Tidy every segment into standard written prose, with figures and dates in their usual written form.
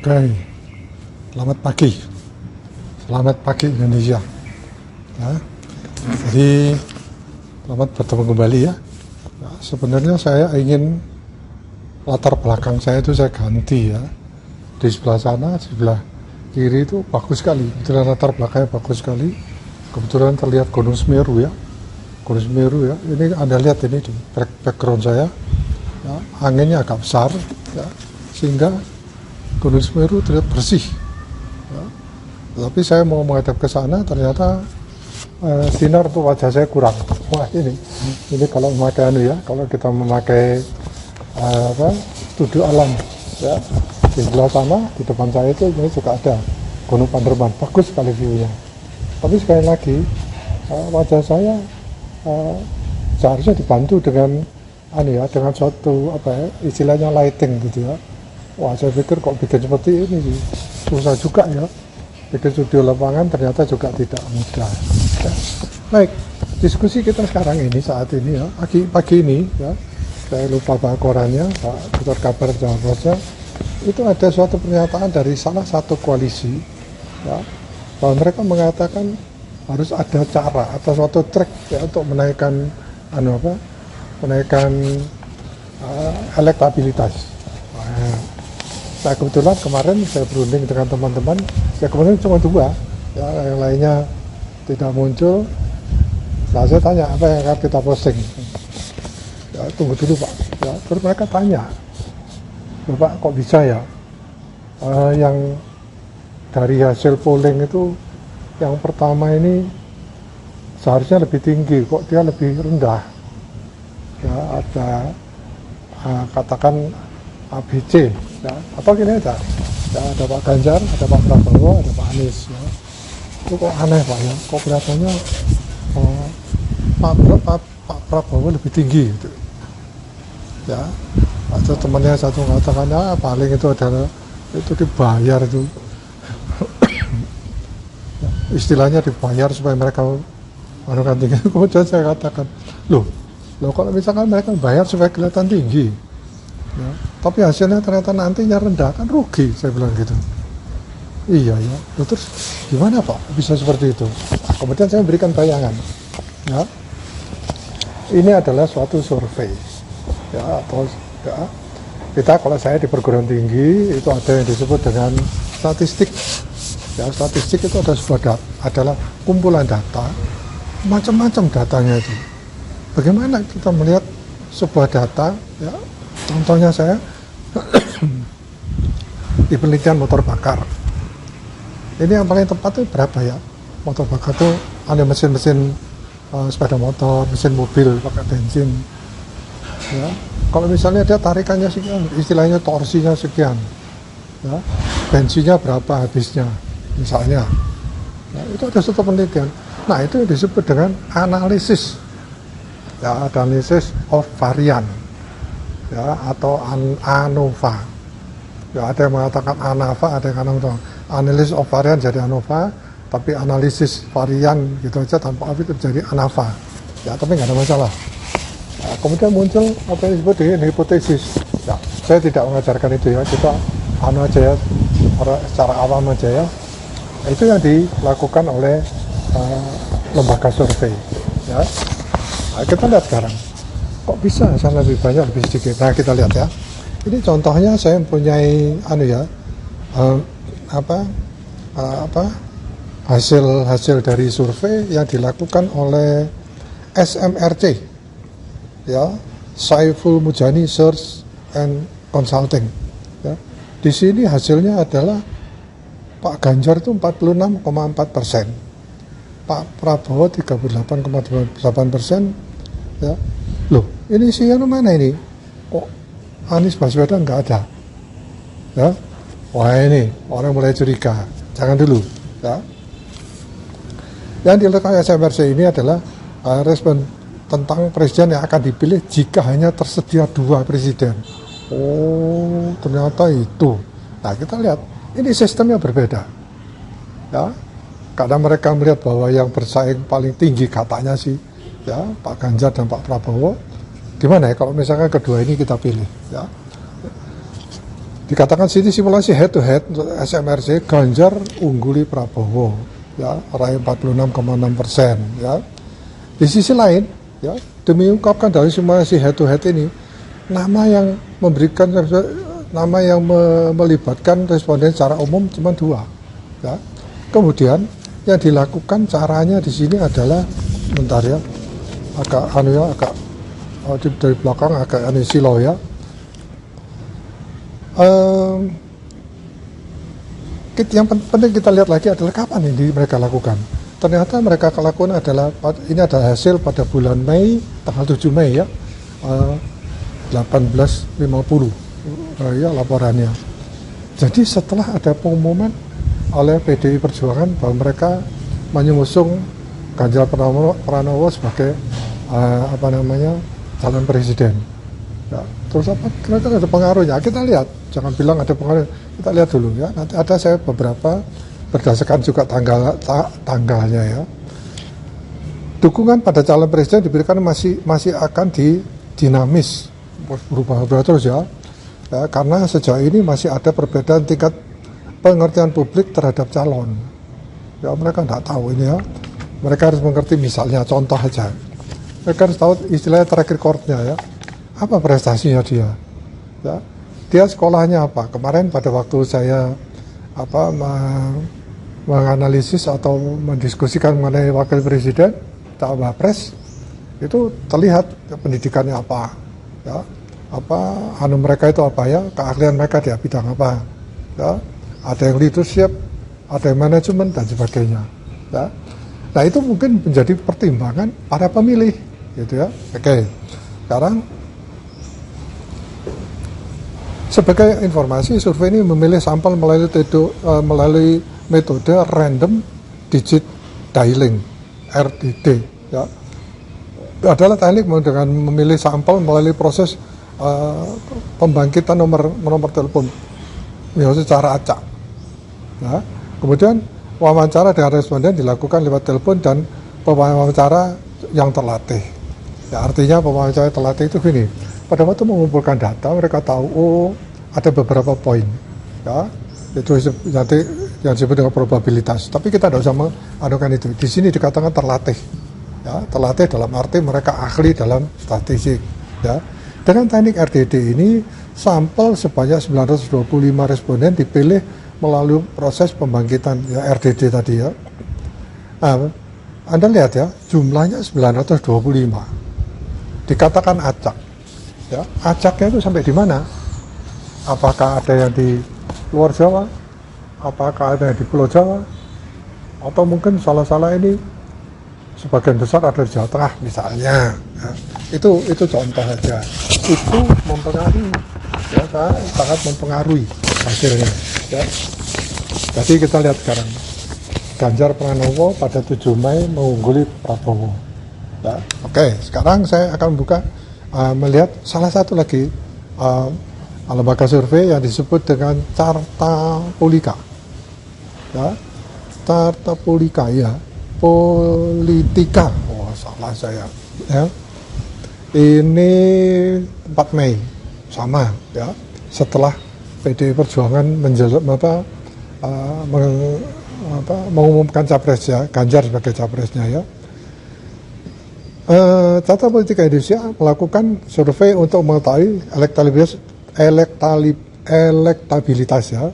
Oke, selamat pagi. Selamat pagi Indonesia. Ya, jadi selamat bertemu kembali ya. Nah, sebenarnya saya ingin latar belakang saya itu saya ganti ya. Di sebelah sana, di sebelah kiri itu bagus sekali. Kebetulan latar belakangnya bagus sekali. Kebetulan terlihat Gunung Semeru ya. Gunung Semeru ya. Ini Anda lihat ini di background saya. Ya, anginnya agak besar ya, sehingga Gunung Semeru terlihat bersih ya. Tapi saya mau menghadap ke sana, ternyata sinar untuk wajah saya kurang. Wah ini kalau memakai kalau kita memakai studio alam ya, di sebelah sana di depan saya itu ini juga ada Gunung Panderman, bagus sekali view-nya. Tapi sekali lagi wajah saya seharusnya dibantu dengan dengan suatu istilahnya lighting gitu ya. Wah, saya pikir kok bikin seperti ini sih susah juga ya. Bikin studio lapangan ternyata juga tidak mudah ya. Baik, diskusi kita sekarang ini saat ini ya, pagi ini ya, saya lupa bawa korannya, Pak Tutor Kabar Jawa Barat, itu ada suatu pernyataan dari salah satu koalisi ya, bahwa mereka mengatakan harus ada cara atau suatu trik ya untuk menaikkan elektabilitas. Nah, kebetulan kemarin saya berunding dengan teman-teman, ya kemarin cuma 2, ya, yang lainnya tidak muncul. Nah, saya tanya apa yang akan kita posting. Ya, tunggu dulu Pak. Ya, terus mereka tanya, Bapak kok bisa ya? Yang dari hasil polling itu, yang pertama ini seharusnya lebih tinggi, kok dia lebih rendah? Ya, ada katakan ABC ya, atau gini aja ya, ada Pak Ganjar, ada Pak Prabowo, ada Pak Anies ya. Itu kok aneh Pak ya, kok kelihatannya Pak Prabowo lebih tinggi gitu ya. Ada temannya satu mengatakan ya paling itu adalah itu dibayar itu istilahnya dibayar supaya mereka menekan tinggi. Kemudian saya katakan loh kalau misalkan mereka bayar supaya kelihatan tinggi ya, tapi hasilnya ternyata nantinya rendah, kan rugi, saya bilang gitu. Iya ya, terus gimana Pak bisa seperti itu? Nah, kemudian saya memberikan bayangan ya, ini adalah suatu survei ya, atau ya, kita kalau saya di perguruan tinggi itu ada yang disebut dengan statistik ya. Statistik itu adalah kumpulan data, macam-macam datanya itu. Bagaimana kita melihat sebuah data ya, contohnya saya di penelitian motor bakar. Ini yang paling tepat itu berapa ya? Motor bakar itu ada mesin-mesin sepeda motor, mesin mobil pakai bensin. Ya, kalau misalnya dia tarikannya sekian, istilahnya torsinya sekian, ya, bensinnya berapa habisnya, misalnya. Ya, itu ada satu penelitian. Nah, itu disebut dengan analisis. Ya, analisis of varian. Ya, atau ANOVA ya, ada yang mengatakan ANAVA, ada yang mengatakan analisis of varian jadi ANOVA, tapi analisis varian gitu aja tanpa itu jadi ANAVA ya, tapi nggak ada masalah ya. Kemudian muncul apa yang disebut dengan hipotesis ya, saya tidak mengajarkan itu ya, kita aja ya, secara awam aja ya, itu yang dilakukan oleh lembaga survei ya. Nah, kita lihat sekarang kok bisa saya lebih banyak lebih sedikit. Nah, kita lihat ya, ini contohnya saya mempunyai hasil dari survei yang dilakukan oleh SMRC ya, Saiful Mujani Search and Consulting ya. Di sini hasilnya adalah Pak Ganjar itu 46,4%, Pak Prabowo 38,8% ya. Loh, ini siapa mana ini? Kok Anies Baswedan nggak ada? Ya, wah ini orang mulai curiga. Jangan dulu, ya. Yang dilakukan SMRC ini adalah respon tentang presiden yang akan dipilih jika hanya tersedia 2 presiden. Oh, ternyata itu. Nah, kita lihat, ini sistemnya berbeda. Ya, karena mereka melihat bahwa yang bersaing paling tinggi katanya sih, ya, Pak Ganjar dan Pak Prabowo. Gimana ya kalau misalkan kedua ini kita pilih ya. Dikatakan sini simulasi head to head untuk SMRC, Ganjar ungguli Prabowo, ya, raih 46,6%, ya. Di sisi lain, ya, demi ungkapkan dari simulasi head to head ini, nama yang melibatkan responden secara umum cuma 2, ya. Kemudian yang dilakukan caranya di sini adalah, bentar ya, agak dari belakang agak silau ya. Yang penting kita lihat lagi adalah kapan ini mereka lakukan. Ternyata mereka lakukan adalah, ini ada hasil pada bulan Mei, tanggal 7 Mei ya, 18.50 ya laporannya. Jadi setelah ada pengumuman oleh PDI Perjuangan bahwa mereka mengusung Ganjar Pranowo sebagai calon presiden. Ya, terus apa kira-kira ada pengaruhnya? Kita lihat, jangan bilang ada pengaruh. Kita lihat dulu ya. Nanti ada saya beberapa berdasarkan juga tanggalnya ya. Dukungan pada calon presiden diberikan masih akan dinamis, berubah terus ya. Ya, karena sejauh ini masih ada perbedaan tingkat pengertian publik terhadap calon. Ya, mereka tidak tahu ini ya. Mereka harus mengerti, misalnya contoh aja. Mereka harus tahu istilahnya track record-nya ya. Apa prestasinya dia? Ya, dia sekolahnya apa? Kemarin pada waktu saya menganalisis atau mendiskusikan mengenai wakil presiden, Wapres, itu terlihat pendidikannya apa, ya, mereka itu apa ya, keahlian mereka di bidang apa, ya, ada yang leadership, ada yang manajemen dan sebagainya, ya. Nah itu mungkin menjadi pertimbangan para pemilih, gitu ya. Oke, sekarang sebagai informasi, survei ini memilih sampel melalui metode random digit dialing (RDD). Ya, adalah teknik dengan memilih sampel melalui proses pembangkitan nomor telepon, ya, secara acak. Ya, kemudian wawancara dengan responden dilakukan lewat telepon dan pewawancara yang terlatih. Ya, artinya pewawancara terlatih itu gini. Pada waktu mengumpulkan data, mereka tahu ada beberapa poin, ya, itu nanti yang disebut dengan probabilitas. Tapi kita tidak usah menganukan itu. Di sini dikatakan terlatih, ya, terlatih dalam arti mereka ahli dalam statistik, ya. Dengan teknik RDD ini, sampel sebanyak 925 responden dipilih melalui proses pembangkitan ya, RDD tadi ya. Nah, Anda lihat ya, jumlahnya 925. Dikatakan acak. Ya, acaknya itu sampai di mana? Apakah ada yang di luar Jawa? Apakah ada yang di Pulau Jawa? Atau mungkin salah-salah ini sebagian besar ada di Jawa Tengah misalnya. Ya, itu contoh saja. Itu mempengaruhi, ya, sangat mempengaruhi hasilnya. Ya. Jadi kita lihat sekarang, Ganjar Pranowo pada 7 Mei mengungguli Prabowo. Ya. Oke, sekarang saya akan buka melihat salah satu lagi lembaga survei yang disebut dengan Carta Politika, ya, Carta Politika ya, Politika, salah saya, ya, ini 4 Mei sama, ya, setelah PDI Perjuangan mengumumkan capres ya, Ganjar sebagai capresnya ya. Carta Politika Indonesia melakukan survei untuk mengetahui elektabilitas ya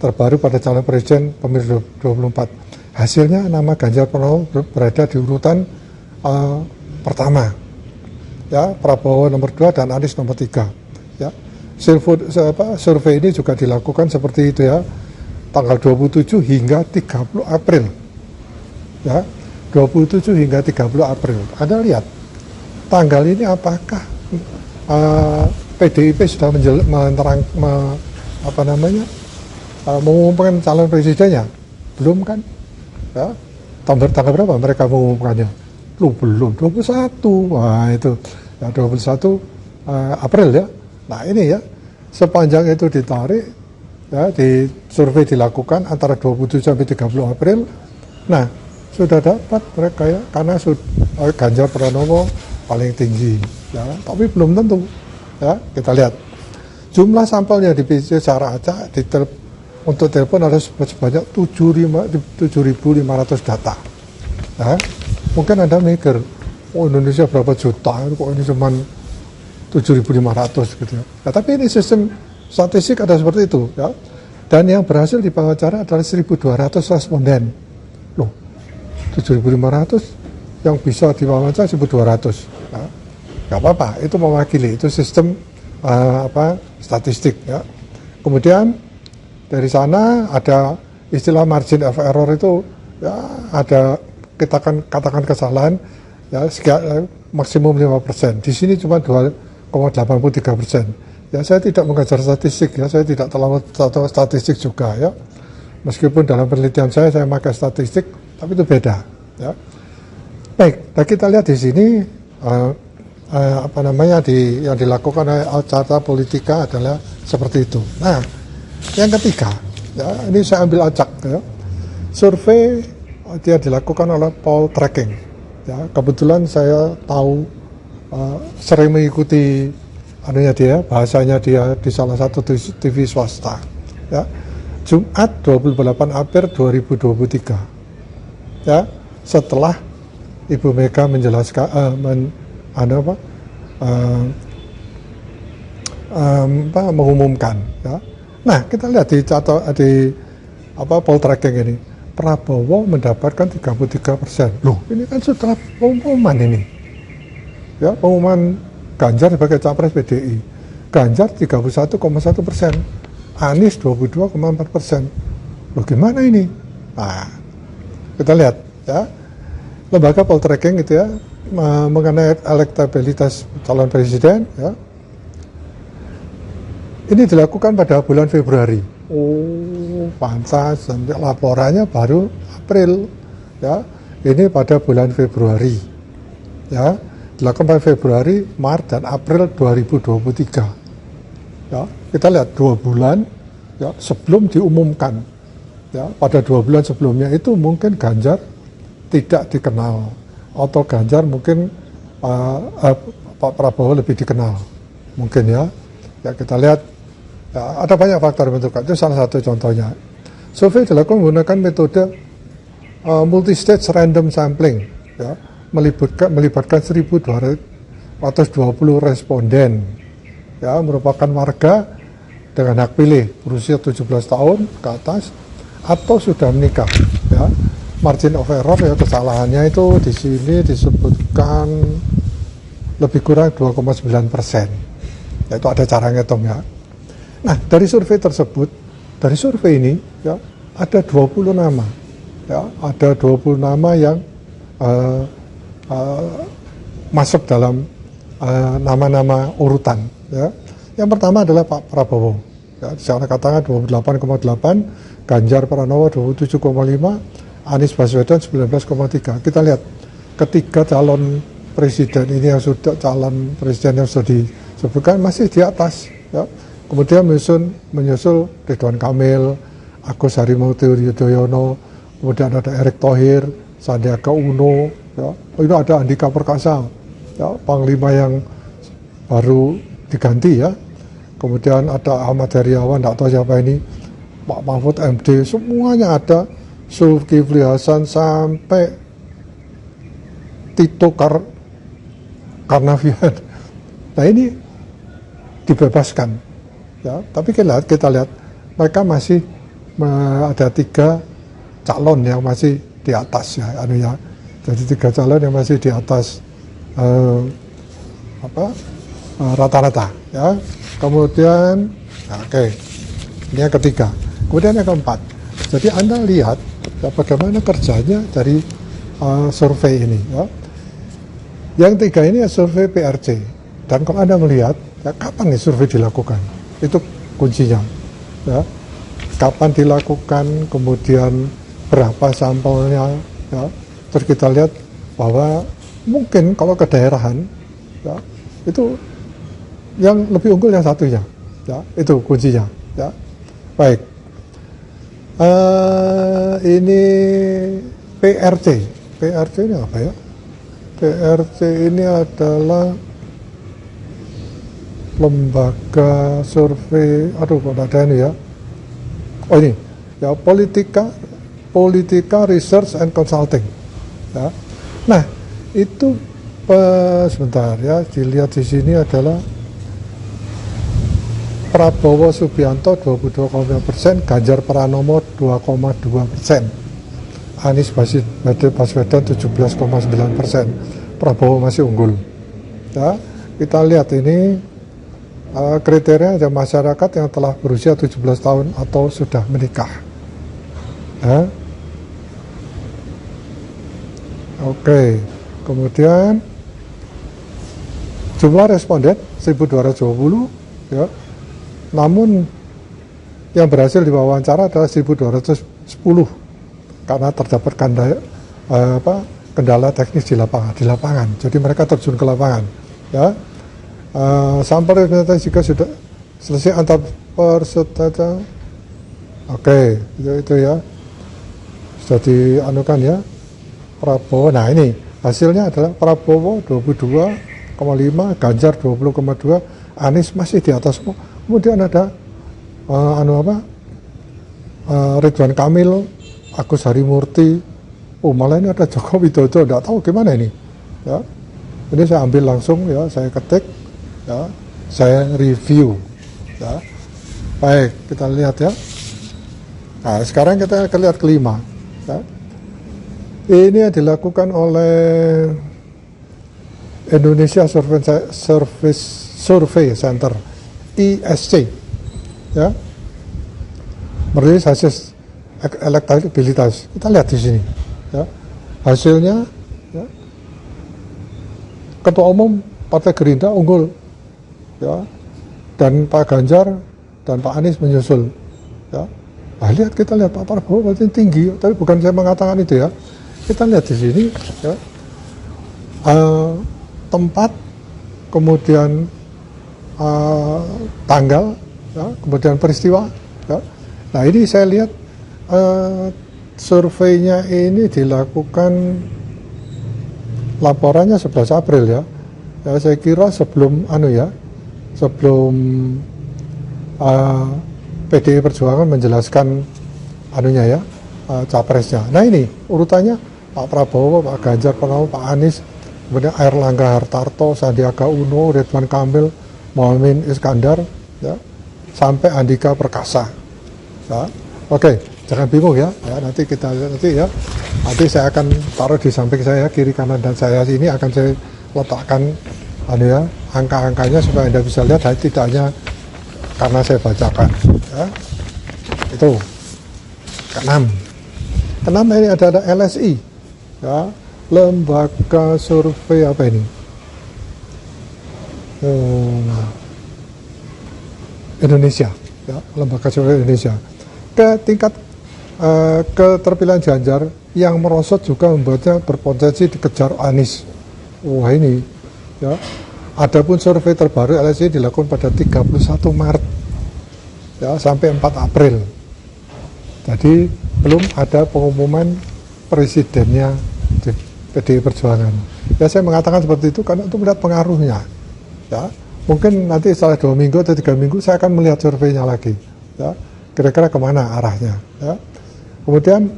terbaru pada calon presiden pemilu 2024. Hasilnya nama Ganjar Pranowo berada di urutan pertama, ya, Prabowo nomor 2 dan Anies nomor 3. Ya, survei ini juga dilakukan seperti itu ya, tanggal 27 hingga 30 April, ya. 27 hingga 30 April. Anda lihat tanggal ini apakah PDIP sudah mengumumkan calon presidennya? Belum kan? Ya. Tanggal berapa mereka mengumumkannya? Belum 21. Wah, itu ya 21 April ya. Nah, ini ya, sepanjang itu ditarik ya, di survei dilakukan antara 27 sampai 30 April. Nah, sudah dapat mereka ya, karena Ganjar Pranowo paling tinggi ya, tapi belum tentu ya. Kita lihat Jumlah sampelnya di PC secara acak untuk telepon ada sebanyak 7.500 data. Ya, mungkin Anda mikir, oh Indonesia berapa juta, kok ini cuma 7.500 gitu ya. Nah, tapi ini sistem statistik ada seperti itu ya. Dan yang berhasil diwawancara adalah 1.200 responden. Loh, 7.500 yang bisa diwawancara 1.200. Ya. Gak apa-apa, itu mewakili, itu sistem statistik ya. Kemudian dari sana ada istilah margin of error itu ya, ada kita katakan kesalahan ya maksimum 5%. Di sini cuma 2,83%. Ya, saya tidak mengajar statistik ya, saya tidak terlalu tahu statistik juga ya. Meskipun dalam penelitian saya pakai statistik, tapi itu beda ya. Baik, nah kita lihat di sini yang dilakukan oleh Carta Politika adalah seperti itu. Nah, yang ketiga, ya, ini saya ambil acak ya. Survei dia dilakukan oleh poll tracking. Ya, kebetulan saya tahu sering mengikuti bahasanya dia di salah satu TV swasta. Ya. Jumat 28 April 2023. Ya, setelah Ibu Mega menjelaskan mengumumkan. Ya. Nah, kita lihat di poll tracking ini, Prabowo mendapatkan 33%. Loh, ini kan setelah pengumuman ini. Ya, pengumuman Ganjar sebagai capres PDI. Ganjar 31,1%, Anies 22,4%. Loh, gimana ini? Nah, kita lihat ya. Lembaga poll tracking gitu ya, mengenai elektabilitas calon presiden ya. Ini dilakukan pada bulan Februari. Oh, pantas, laporannya baru April ya. Ini pada bulan Februari. Ya, dilakukan pada Februari, Maret dan April 2023. Ya, kita lihat 2 bulan ya sebelum diumumkan. Ya, pada 2 bulan sebelumnya itu mungkin Ganjar tidak dikenal atau Ganjar mungkin Pak Prabowo lebih dikenal mungkin ya. Ya, kita lihat ya, ada banyak faktor menentukan, itu salah satu contohnya. Survei dilakukan menggunakan metode multi-stage random sampling ya, melibatkan 1.220 responden ya, merupakan warga dengan hak pilih berusia 17 tahun ke atas atau sudah menikah ya. Margin of error ya, kesalahannya itu di sini disebutkan lebih kurang 2,9%. Ya, itu ada cara ngitung ya. Nah, dari survei tersebut, dari survei ini ya ada 20 nama. Ya, ada 20 nama yang masuk dalam nama-nama urutan ya. Yang pertama adalah Pak Prabowo. Ya, secara katakan 28,8, Ganjar Pranowo 27,5, Anies Baswedan 19,3. Kita lihat ketiga calon presiden ini yang sudah calon presiden yang sudah disebutkan masih di atas ya. Kemudian menyusul Ridwan Kamil, Agus Harimurti Yudhoyono, kemudian ada Erick Thohir, Sandiaga Uno ya. Ini ada Andika Perkasa ya, Panglima yang baru diganti ya. Kemudian ada Ahmad Heriawan, tidak tahu siapa ini, Pak Mahfud MD, semuanya ada. Zulkifli Hasan sampai Tito Karnavian. Nah, ini dibebaskan ya, tapi kita lihat mereka masih ada 3 calon yang masih di atas ya, jadi 3 calon yang masih di atas rata-rata ya. Kemudian oke, ini yang ketiga. Kemudian yang keempat, jadi Anda lihat ya, bagaimana kerjanya dari survei ini ya. Yang 3 ini ya survei PRC, dan kalau Anda melihat ya, kapan nih survei dilakukan, itu kuncinya ya. Kapan dilakukan, kemudian berapa sampelnya ya. Terus kita lihat bahwa mungkin kalau kedaerahan ya, itu yang lebih unggul yang satunya ya, itu kuncinya ya. Baik, ini PRC ini apa ya? PRC ini adalah lembaga survei, aduh kok ada ini ya. Oh ini, ya Politika Research and Consulting. Ya. Nah, itu sebentar ya, dilihat di sini adalah Prabowo Subianto 22,5%, Ganjar Pranowo 2,2%, Anies Baswedan 17,9%, Prabowo masih unggul. Ya, kita lihat ini kriteria ada masyarakat yang telah berusia 17 tahun atau sudah menikah. Ya. Oke, kemudian jumlah responden 1.220 ya. Namun yang berhasil diwawancara adalah 1.210 karena terdapat kendala teknis di lapangan. Jadi mereka terjun ke lapangan. Ya, sampel representasi juga sudah selesai antar peserta. Oke, itu ya sudah dianukan ya. Prabowo, nah ini hasilnya adalah Prabowo 22,5, Ganjar 20,2, Anies masih di atas. Kemudian ada Ridwan Kamil, Agus Harimurti, malah ini ada Joko Widodo, tidak tahu gimana ini. Ya, ini saya ambil langsung ya, saya ketik, ya, saya review. Ya. Baik, kita lihat ya. Nah, sekarang kita lihat kelima. Ya. Ini dilakukan oleh Indonesia Survey Center (ISC), ya, merilis hasil elektabilitas. Kita lihat di sini, ya, hasilnya, ya, Ketua Umum Partai Gerindra unggul, ya, dan Pak Ganjar dan Pak Anies menyusul, ya. Nah, kita lihat Pak Prabowo berarti tinggi, tapi bukan saya mengatakan itu ya. Kita lihat di sini, ya, tempat, kemudian tanggal, ya, kemudian peristiwa. Ya. Nah ini saya lihat surveinya ini dilakukan, laporannya 11 April ya. Ya saya kira sebelum PDI Perjuangan menjelaskan anunya ya, capresnya. Nah ini urutannya Pak Prabowo, Pak Ganjar Pranowo, Pak Anies, kemudian Airlangga Hartarto, Sandiaga Uno, Ridwan Kamil, Muhaimin Iskandar, ya, sampai Andika Perkasa. Ya. Oke, jangan bingung ya. Ya, nanti kita lihat nanti ya. Nanti saya akan taruh di samping saya, kiri kanan dan saya ini akan saya letakkan angka-angkanya supaya Anda bisa lihat, tidak hanya karena saya bacakan. Ya. Itu keenam ini ada LSI. Ya, lembaga survei apa ini? Indonesia, ya, lembaga survei Indonesia. Tingkat keterpilihan Ganjar yang merosot juga membuatnya berpotensi dikejar Anies. Wah ini, ya. Adapun survei terbaru LSI dilakukan pada 31 Maret, ya, sampai 4 April. Jadi belum ada pengumuman presidennya di PDI Perjuangan. Ya saya mengatakan seperti itu karena untuk melihat pengaruhnya. Ya, mungkin nanti setelah 2 minggu atau 3 minggu saya akan melihat surveinya lagi. Ya, kira-kira kemana arahnya. Ya. Kemudian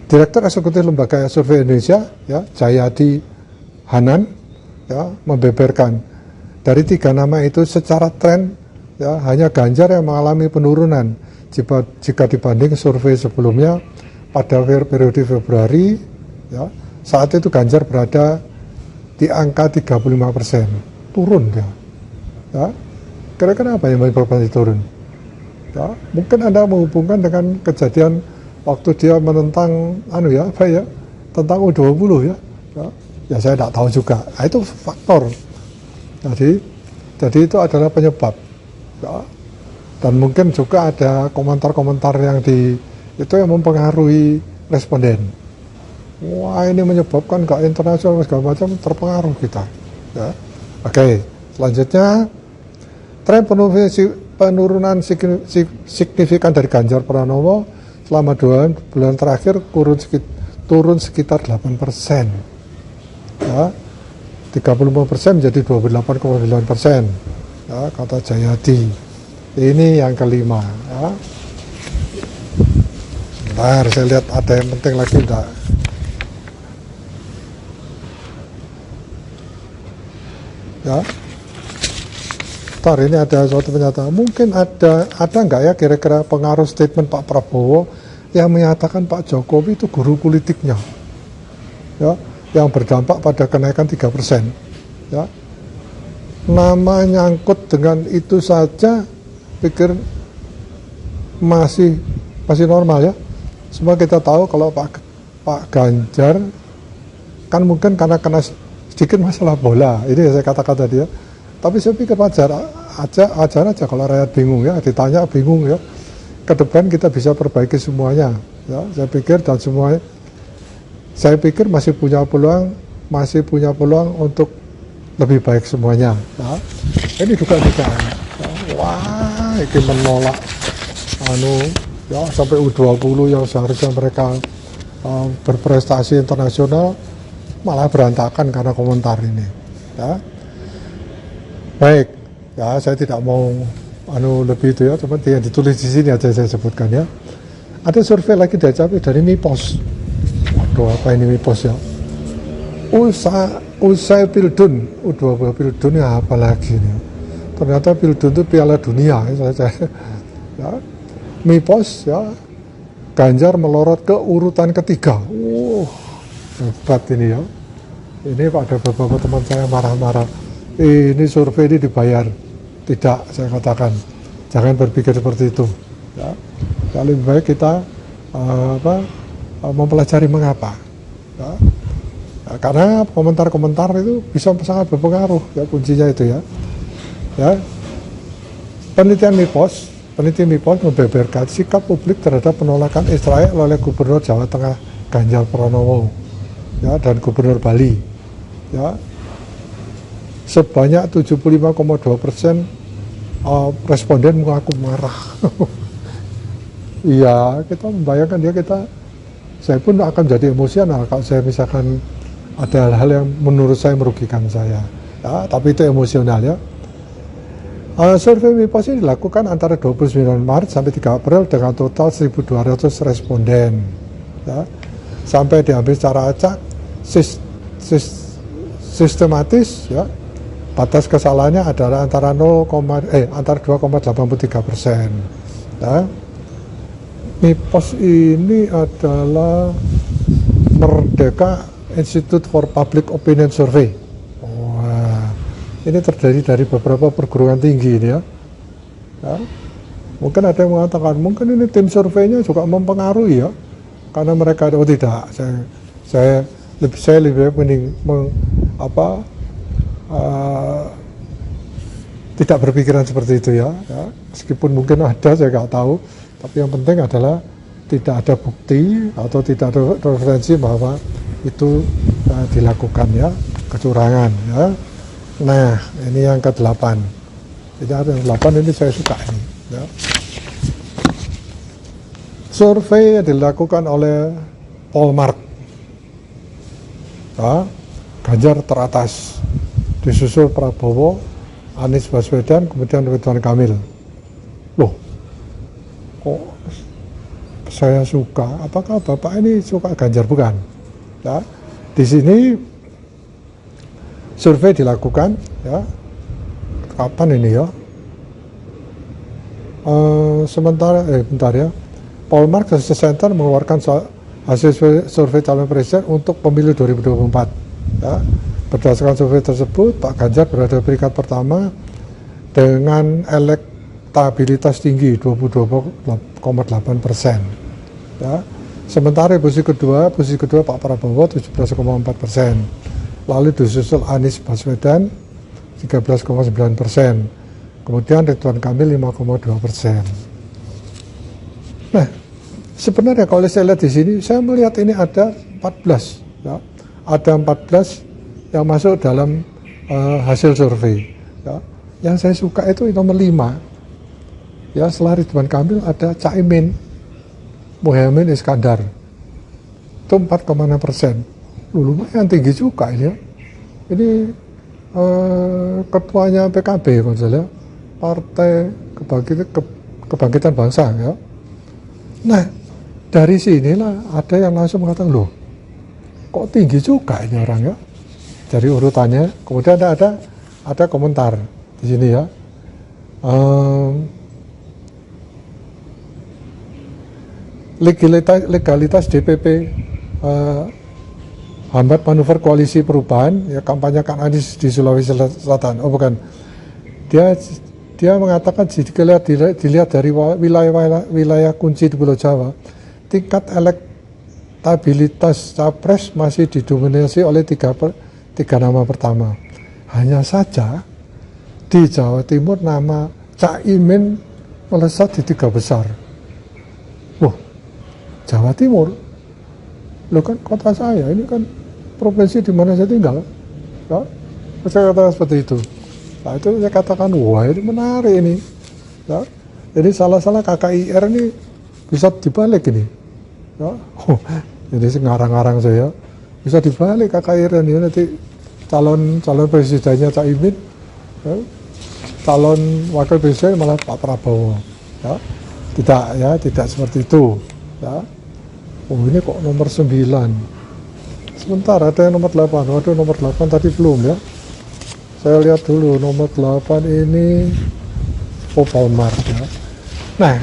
Direktur Eksekutif Lembaga Survei Indonesia, ya, Jayadi Hanan, ya, membeberkan dari 3 nama itu secara tren, ya, hanya Ganjar yang mengalami penurunan jika dibanding survei sebelumnya pada periode Februari, ya, saat itu Ganjar berada di angka 35%, turun ya. Ya, kira-kira apa yang menyebabkan turun? Ya, mungkin Anda menghubungkan dengan kejadian waktu dia menentang tentang U20 ya. Ya saya tidak tahu juga. Nah, itu faktor. Jadi itu adalah penyebab. Ya. Dan mungkin juga ada komentar-komentar yang itu yang mempengaruhi responden. Wah ini menyebabkan gak internasional segala macam, terpengaruh kita. Ya. Oke, selanjutnya tren penurunan signifikan dari Ganjar Pranowo selama 2 bulan terakhir turun sekitar 8%. ya, 35% menjadi 28,9%, ya, kata Jayadi. Ini yang kelima, ya. Sebentar, saya lihat ada yang penting lagi enggak. Ya, ntar ini ada suatu pernyataan. Mungkin ada nggak ya kira-kira pengaruh statement Pak Prabowo yang menyatakan Pak Jokowi itu guru politiknya, ya, yang berdampak pada kenaikan 3%. Ya, nama nyangkut dengan itu saja, pikir masih normal ya. Semua kita tahu kalau Pak Ganjar kan mungkin karena kena sedikit masalah bola, ini saya katakan tadi ya. Tapi saya pikir wajar aja kalau rakyat bingung ya, ditanya bingung ya. Ke depan kita bisa perbaiki semuanya. Ya, saya pikir dan semuanya, saya pikir masih punya peluang untuk lebih baik semuanya. Ya. Ini juga ya. Wah, ini menolak ya sampai U20 yang seharusnya mereka berprestasi internasional malah berantakan karena komentar ini. Ya. Baik, ya saya tidak mau lebih itu ya, cuma yang ditulis di sini aja saya sebutkan ya. Ada survei lagi dari Mipos. Waduh, apa ini Mipos ya? Usai Pildun, U20 Pildun ya, apa lagi nih? Ternyata Pildun itu Piala Dunia ya. Mipos ya, Ganjar melorot ke urutan ketiga. Hebat ini ya. Ini ada beberapa teman saya marah-marah. Ini survei ini dibayar. Tidak, saya katakan. Jangan berpikir seperti itu. Ya. Lebih baik kita mempelajari mengapa. Ya. Ya, karena komentar-komentar itu bisa sangat berpengaruh. Ya, kuncinya itu ya. Ya. Peneliti Mipos membeberkan sikap publik terhadap penolakan Israel oleh Gubernur Jawa Tengah Ganjar Pranowo, ya, dan Gubernur Bali. Ya, sebanyak 75,2% responden mengaku marah. Iya, kita membayangkan ya, saya pun akan jadi emosional kalau saya misalkan ada hal-hal yang menurut saya merugikan saya. Ya, tapi itu emosional ya. Survei Mipos ini dilakukan antara 29 Maret sampai 3 April dengan total 1.200 responden. Ya, sampai diambil secara acak, sistematis ya. Batas kesalahannya adalah antara 2,83%. Ya. Mipos ini adalah Merdeka Institute for Public Opinion Survey. Wah, ini terdiri dari beberapa perguruan tinggi ini ya. Ya. Mungkin ada yang mengatakan mungkin ini tim surveinya juga mempengaruhi ya, karena mereka tidak. Saya lebih mending tidak berpikiran seperti itu ya. Meskipun mungkin ada, saya nggak tahu, tapi yang penting adalah tidak ada bukti atau tidak ada referensi bahwa itu dilakukan ya, kecurangan ya. Nah, ini yang ke-8. Jadi ada yang 8 ini saya suka ini ya. Survei yang dilakukan oleh Polmark ya, Ganjar teratas, disusul Prabowo, Anies Baswedan, kemudian Ridwan Kamil. Loh, kok saya suka? Apakah Bapak ini suka Ganjar? Bukan. Ya, di sini survei dilakukan ya. Kapan ini ya? Bentar ya. Polmark Research Center mengeluarkan hasil survei calon presiden untuk pemilu 2024. Ya. Berdasarkan survei tersebut, Pak Ganjar berada di peringkat pertama dengan elektabilitas tinggi 22,8%. Ya. Sementara posisi kedua Pak Prabowo 17,4%. Lalu disusul Anies Baswedan 13,9%. Kemudian Ridwan Kamil 5,2%. Nah, sebenarnya kalau saya lihat di sini, saya melihat ini ada 14, ya. Ada 14 yang masuk dalam hasil survei. Ya. Yang saya suka itu nomor 5. Ya, setelah Ridwan Kamil ada Caimin, Muhaimin Iskandar. Itu 4,6%. lumayan tinggi juga ini ya. Ini ketuanya PKB kalau saya lihat, Partai Kebangkitan Bangsa ya. Nah, dari sinilah ada yang langsung mengatakan, loh, kok tinggi juga ini orang ya. Dari urutannya, kemudian ada komentar di sini ya. Legalitas DPP hambat manuver koalisi perubahan ya, kampanyekan Anies di Sulawesi Selatan. Oh bukan, dia mengatakan jika dilihat dari wilayah kunci di Pulau Jawa, tingkat elektabilitas capres masih didominasi oleh tiga nama pertama. Hanya saja di Jawa Timur nama Caimin melesat di 3 besar. Wah, Jawa Timur, lo kan kota saya, ini kan provinsi di mana saya tinggal, ya, saya katakan seperti itu. Nah itu saya katakan, wah ini menarik ini, ya. Jadi salah-salah KKIR ini bisa dibalik ini, ya. Jadi ngarang-ngarang saya, bisa dibalik KKIR ini nanti calon presidennya Caimin, ya, calon wakil presiden malah Pak Prabowo, ya. Tidak seperti itu, ya. Oh ini kok nomor 9. Sebentar, ada yang nomor 8. Waduh, nomor 8 tadi belum ya. Saya lihat dulu, nomor 8 ini Polmar ya. Nah,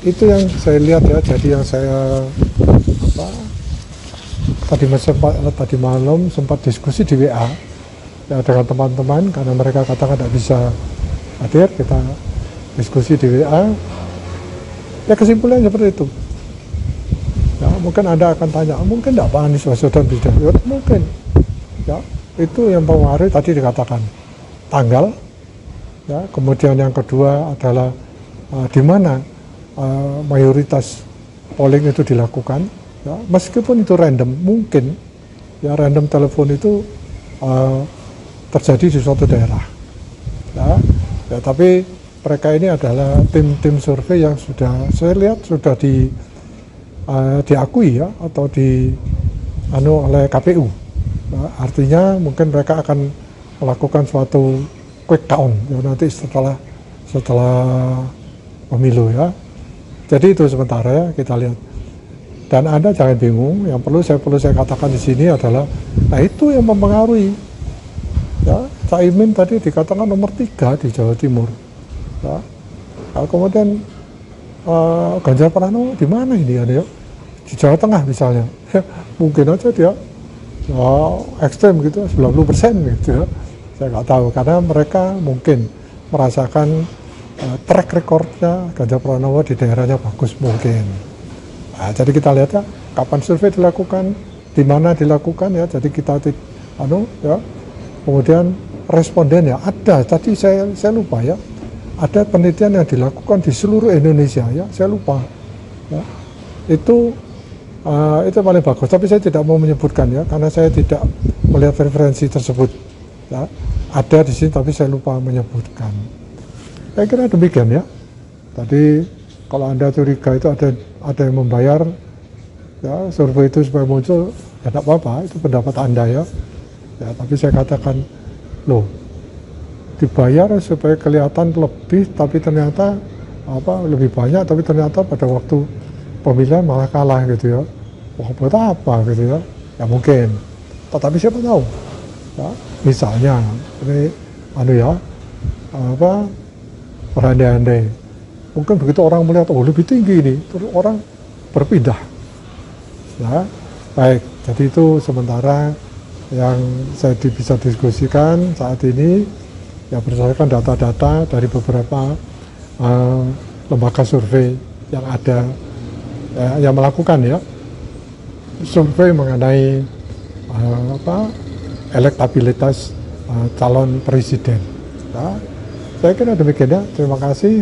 itu yang saya lihat ya. Jadi yang saya tadi malam sempat diskusi di WA ya, dengan teman-teman, karena mereka katakan tidak bisa hadir, kita diskusi di WA. Ya kesimpulannya seperti itu. Ya, mungkin Anda akan tanya, mungkin tidak Pak Anies Baswedan bisa? Ya, mungkin. Ya, itu yang mempengaruhi tadi dikatakan tanggal. Ya, kemudian yang kedua adalah di mana mayoritas polling itu dilakukan. Ya, meskipun itu random, mungkin ya random telepon itu terjadi di suatu daerah. Ya, tapi mereka ini adalah tim survei yang sudah saya lihat sudah diakui ya, atau oleh KPU. Nah, artinya mungkin mereka akan melakukan suatu quick count ya, nanti setelah pemilu ya. Jadi itu sementara ya, kita lihat. Dan Anda jangan bingung, yang perlu saya katakan di sini adalah, nah itu yang mempengaruhi. Ya, Caimin tadi dikatakan nomor 3 di Jawa Timur. Ya. Nah, kemudian Ganjar Pranowo di mana ini ya? Di Jawa Tengah misalnya, ya, mungkin aja dia ekstrem gitu, 90% gitu ya. Saya nggak tahu, karena mereka mungkin merasakan track recordnya Ganjar Pranowo di daerahnya bagus mungkin. Nah, jadi kita lihat ya, kapan survei dilakukan, di mana dilakukan ya. Jadi kita ya. Kemudian responden ya ada. Tadi saya lupa ya. Ada penelitian yang dilakukan di seluruh Indonesia ya, saya lupa ya. Itu paling bagus, tapi saya tidak mau menyebutkan ya, karena saya tidak melihat referensi tersebut ya. Ada di sini tapi saya lupa menyebutkan. Saya kira demikian ya. Tadi kalau Anda curiga itu ada yang membayar ya survei itu supaya muncul, ya tidak apa-apa, itu pendapat Anda ya. Ya, tapi saya katakan, loh, dibayar supaya kelihatan lebih, tapi ternyata lebih banyak, tapi ternyata pada waktu pemilihan malah kalah gitu ya. Wah, buat apa gitu ya? Ya mungkin. Tetapi siapa tahu? Ya, misalnya ini berandai-andai. Mungkin begitu orang melihat, oh lebih tinggi ini, terus orang berpindah. Ya, baik. Jadi itu sementara yang saya bisa diskusikan saat ini. Ya, berdasarkan data-data dari beberapa lembaga survei yang ada yang melakukan ya survei mengenai elektabilitas calon presiden. Ya, saya kira demikian ya. Terima kasih.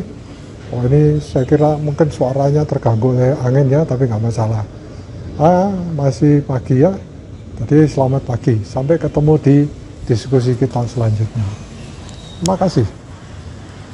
Oh, ini saya kira mungkin suaranya terganggu oleh angin ya, tapi nggak masalah. Masih pagi ya. Jadi selamat pagi. Sampai ketemu di diskusi kita selanjutnya. Terima kasih.